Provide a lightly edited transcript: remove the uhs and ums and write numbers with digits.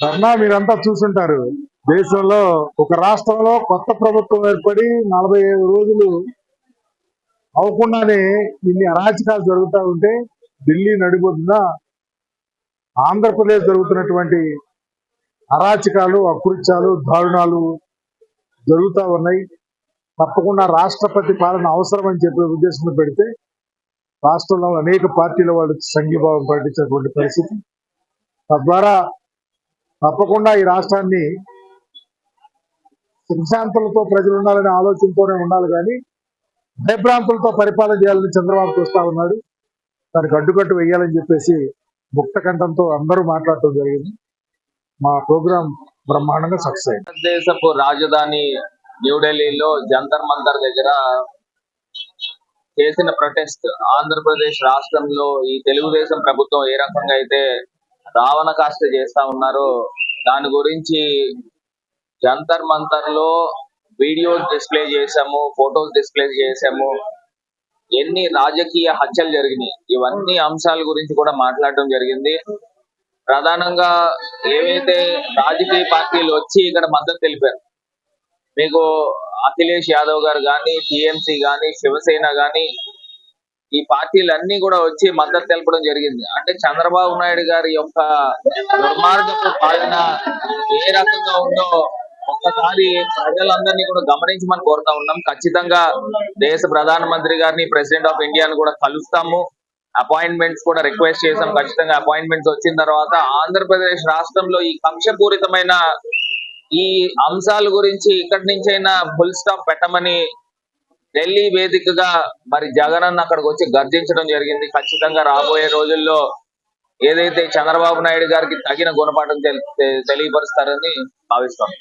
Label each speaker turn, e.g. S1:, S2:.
S1: ధర్నా మీరంతా చూసుంటారు. దేశంలో ఒక రాష్ట్రంలో కొత్త ప్రభుత్వం ఏర్పడి 45 రోజులు అవ్వకుండానే ఇన్ని అరాచకాలు జరుగుతూ ఉంటే ఢిల్లీ నడిబొడ్డున ఆంధ్రప్రదేశ్ జరుగుతున్నటువంటి అరాచకాలు, అకృత్యాలు, దారుణాలు జరుగుతూ ఉన్నాయి. తప్పకుండా రాష్ట్రపతి పాలన అవసరం అని చెప్పే ఉద్దేశంలో పెడితే రాష్ట్రంలో అనేక పార్టీల వాళ్ళు సంఘీభావం ప్రకటించినటువంటి పరిస్థితి. తద్వారా తప్పకుండా ఈ రాష్ట్రాన్ని సుఖశాంతులతో ప్రజలు ఉండాలనే ఆలోచనతోనే ఉండాలి, కానీ భయభ్రాంతులతో పరిపాలన చేయాలని చంద్రబాబు చూస్తా ఉన్నాడు. దానికి అడ్డుకట్టు వేయాలని చెప్పేసి ముక్త కంఠంతో అందరూ మాట్లాడటం జరిగింది. మా ప్రోగ్రాం బ్రహ్మాండంగా సక్సెస్ అయింది.
S2: భారతదేశపు రాజధాని న్యూఢిల్లీలో జంతర్ మంతర్ దగ్గర చేసిన ప్రొటెస్ట్ ఆంధ్రప్రదేశ్ రాష్ట్రంలో ఈ తెలుగుదేశం ప్రభుత్వం ఏ రకంగా అయితే రావణ కాష్ట చేస్తా ఉన్నారో దాని గురించి జంతర్ మంతర్ లో వీడియోస్ డిస్ప్లే చేసాము, ఫొటోస్ డిస్ప్లే చేసాము, ఎన్ని రాజకీయ హత్యలు జరిగినాయి ఇవన్నీ అంశాల గురించి కూడా మాట్లాడడం జరిగింది. ప్రధానంగా ఏవైతే రాజకీయ పార్టీలు వచ్చి ఇక్కడ మద్దతు తెలిపారు, మీకు అఖిలేష్ యాదవ్ గారు కానీ, టిఎంసీ కానీ, శివసేన కానీ, ఈ పార్టీలన్నీ కూడా వచ్చి మద్దతు తెలపడం జరిగింది. అంటే చంద్రబాబు నాయుడు గారి యొక్క దుర్మార్గపు పాలన ఏ రకంగా ఉందో ఒక్కసారి ప్రజలందరినీ కూడా గమనించమని కోరుతా ఉన్నాం. ఖచ్చితంగా దేశ ప్రధానమంత్రి గారిని, ప్రెసిడెంట్ ఆఫ్ ఇండియాని కూడా కలుస్తాము. అపాయింట్మెంట్స్ కూడా రిక్వెస్ట్ చేసాం. ఖచ్చితంగా అపాయింట్మెంట్స్ వచ్చిన తర్వాత ఆంధ్రప్రదేశ్ రాష్ట్రంలో ఈ కక్షపూరితమైన ఈ అంశాల గురించి ఇక్కడి నుంచైనా ఫుల్ స్టాప్ పెట్టమని ఢిల్లీ వేదికగా మరి జగన్ అన్న అక్కడికి వచ్చి గర్జించడం జరిగింది. ఖచ్చితంగా రాబోయే రోజుల్లో ఏదైతే చంద్రబాబు నాయుడు గారికి తగిన గుణపాఠం తెలియపరుస్తారని భావిస్తాం.